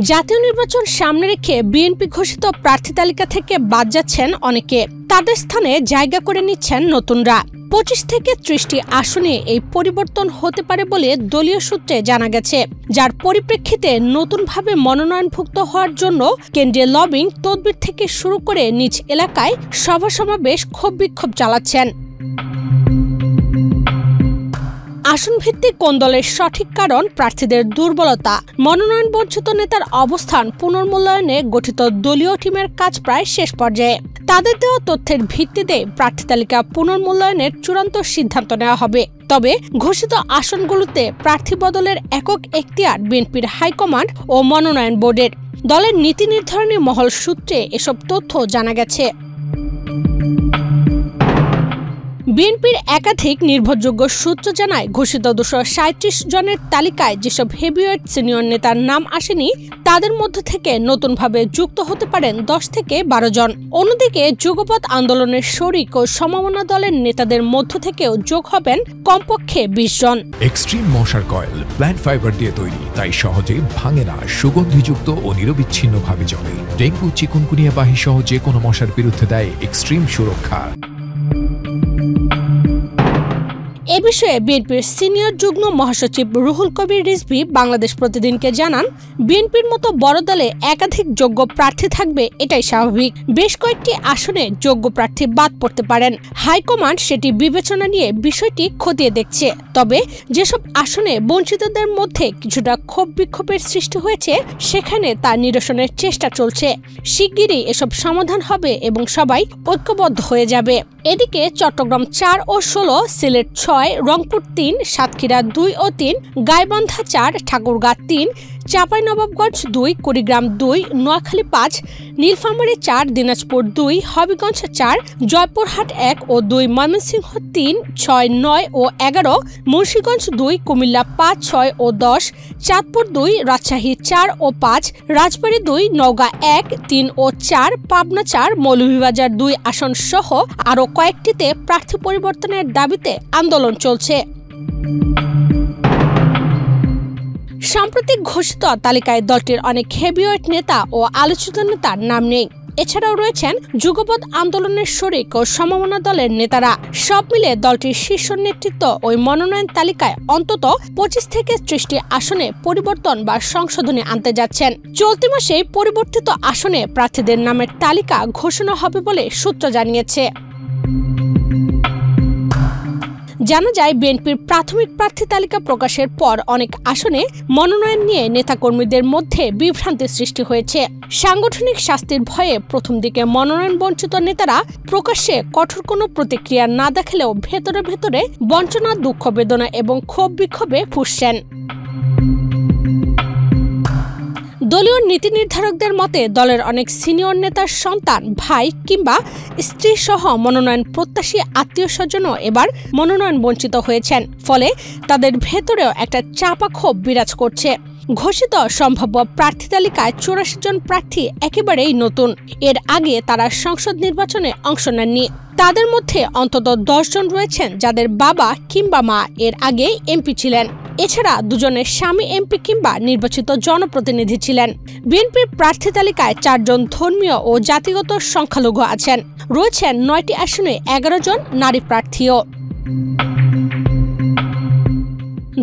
জাতীয় নির্বাচন সামনে রেখে বিএনপি ঘোষিত প্রার্থী তালিকা থেকে বাদ যাচ্ছেন অনেকে। তাদের স্থানে জায়গা করে নিচ্ছেন নতুনরা। 25 থেকে 30টি আসনে এই পরিবর্তন হতে পারে বলে দলীয় সূত্রে জানা গেছে, যার পরিপ্রেক্ষিতে নতুনভাবে মনোনয়নভুক্ত হওয়ার জন্য কেন্দ্রীয় লবিং তদবির থেকে শুরু করে নিজ এলাকায় সভা সমাবেশ ক্ষোভ বিক্ষোভ চালাচ্ছেন। আসন ভিত্তিক কোন দলের সঠিক কারণ প্রার্থীদের দুর্বলতা, মনোনয়ন বঞ্চিত নেতার অবস্থান পুনর্মূল্যায়নে গঠিত দলীয় টিমের কাজ প্রায় শেষ পর্যায়ে। তাদের দেওয়া তথ্যের ভিত্তিতে প্রার্থী তালিকা পুনর্মূল্যায়নের চূড়ান্ত সিদ্ধান্ত নেওয়া হবে। তবে ঘোষিত আসনগুলোতে প্রার্থী বদলের একক এখতিয়ার বিএনপির হাইকমান্ড ও মনোনয়ন বোর্ডের। দলের নীতি নির্ধারণী মহল সূত্রে এসব তথ্য জানা গেছে। বিএনপির একাধিক নির্ভরযোগ্য সূত্র জানায়, ঘোষিত 237 জনের তালিকায় যেসব হেভিওয়েট সিনিয়র নেতার নাম আসেনি, তাদের মধ্য থেকে নতুনভাবে যুক্ত হতে পারেন 10 থেকে 12 জন। অন্যদিকে যুগপৎ আন্দোলনের শরিক ও সমমনা দলের নেতাদের মধ্য থেকেও যোগ হবেন কমপক্ষে 20 জন। এক্সট্রিম মশার কয়েল প্ল্যান্ট ফাইবার দিয়ে তৈরি, তাই সহজে ভাঙে না, সুগন্ধিযুক্ত ও নিরবিচ্ছিন্নভাবে জ্বলে। ডেঙ্গু, চিকুনগুনিয়া বাহি সহ যে কোনো মশার বিরুদ্ধে দেয় এক্সট্রিম সুরক্ষা। এ বিষয়ে বিএনপির সিনিয়র যুগ্ম মহাসচিব রুহুল কবির রিজভী বাংলাদেশ প্রতিদিনকে জানান, বিএনপির মতো বড় দলে একাধিক যোগ্য প্রার্থী থাকবে, এটাই স্বাভাবিক। বেশ কয়েকটি আসনে যোগ্য প্রার্থী বাদ পড়তে পারেন। হাইকমান্ড সেটি বিবেচনা নিয়ে বিষয়টি খতিয়ে দেখছে। তবে যেসব আসনে বঞ্চিতদের মধ্যে কিছুটা ক্ষোভ বিক্ষোভের সৃষ্টি হয়েছে, সেখানে তা নিরসনের চেষ্টা চলছে। শিগগিরই এসব সমাধান হবে এবং সবাই ঐক্যবদ্ধ হয়ে যাবে। এদিকে চট্টগ্রাম 4 ও 16, সিলেট 6, রংপুর 3, সাতক্ষীরা 2 ও 3, গাইবান্ধা 4, ঠাকুরগাঁ 3, চাঁপাইনবাবগঞ্জ 2, কুড়িগ্রাম 2, নোয়াখালী 5, নীলফামারী 4, দিনাজপুর 2, হবিগঞ্জ 4, জয়পুরহাট 1 ও 2, ময়মনসিংহ 3, 6, 9 ও 11, মুন্সিগঞ্জ 2, কুমিল্লা 5, 6 ও 10, চাঁদপুর 2, রাজশাহী 4 ও 5, রাজবাড়ী 2, নওগাঁ 1, 3 ও 4, পাবনা 4, মৌলভীবাজার 2 আসন সহ আরও কয়েকটিতে প্রার্থী পরিবর্তনের দাবিতে আন্দোলন চলছে। সাম্প্রতিক ঘোষিত তালিকায় দলটির অনেক হেভিওয়েট নেতা ও আলোচিত নেতার নাম নেই। এছাড়াও রয়েছেন যুগপৎ আন্দোলনের শরিক ও সমমনা দলের নেতারা। সব মিলে দলটির শীর্ষ নেতৃত্ব ওই মনোনয়ন তালিকায় অন্তত 25 থেকে 30টি আসনে পরিবর্তন বা সংশোধনী আনতে যাচ্ছেন। চলতি মাসেই পরিবর্তিত আসনে প্রার্থীদের নামের তালিকা ঘোষণা হবে বলে সূত্র জানিয়েছে। জানা যায়, বিএনপির প্রাথমিক প্রার্থী তালিকা প্রকাশের পর অনেক আসনে মনোনয়ন নিয়ে নেতাকর্মীদের মধ্যে বিভ্রান্তি সৃষ্টি হয়েছে। সাংগঠনিক শাস্তির ভয়ে প্রথম দিকে মনোনয়ন বঞ্চিত নেতারা প্রকাশ্যে কঠোর কোনো প্রতিক্রিয়া না দেখালেও ভেতরে ভেতরে বঞ্চনা, দুঃখ, বেদনা এবং ক্ষোভ বিক্ষোভে ফুঁসছেন। দলীয় নীতি নির্ধারকদের মতে, দলের অনেক সিনিয়র নেতার সন্তান, ভাই কিংবা স্ত্রী সহ মনোনয়ন প্রত্যাশী আত্মীয় স্বজনও এবার মনোনয়ন বঞ্চিত হয়েছেন। ফলে তাদের ভেতরেও একটা চাপা ক্ষোভ বিরাজ করছে। ঘোষিত সম্ভাব্য প্রার্থী তালিকায় 84 জন প্রার্থী একেবারেই নতুন। এর আগে তারা সংসদ নির্বাচনে অংশ নেননি। তাদের মধ্যে অন্তত 10 জন রয়েছেন যাদের বাবা কিংবা মা এর আগে এমপি ছিলেন। এছাড়া 2 জনের স্বামী এমপি কিংবা নির্বাচিত জনপ্রতিনিধি ছিলেন। বিএনপির প্রার্থী তালিকায় 4 জন ধর্মীয় ও জাতিগত সংখ্যালঘু আছেন। রয়েছেন 9টি আসনে 11 জন নারী প্রার্থীও।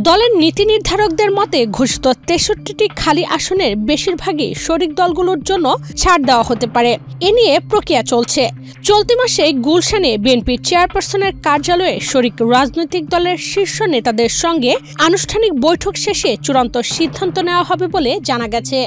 দলের নীতি নির্ধারকদের মতে, ঘোষিত 63টি খালি আসনের বেশিরভাগই শরিক দলগুলোর জন্য ছাড় দেওয়া হতে পারে। এ নিয়ে প্রক্রিয়া চলছে। চলতি মাসে গুলশানে বিএনপির চেয়ারপারসনের কার্যালয়ে শরিক রাজনৈতিক দলের শীর্ষ নেতাদের সঙ্গে আনুষ্ঠানিক বৈঠক শেষে চূড়ান্ত সিদ্ধান্ত নেওয়া হবে বলে জানা গেছে।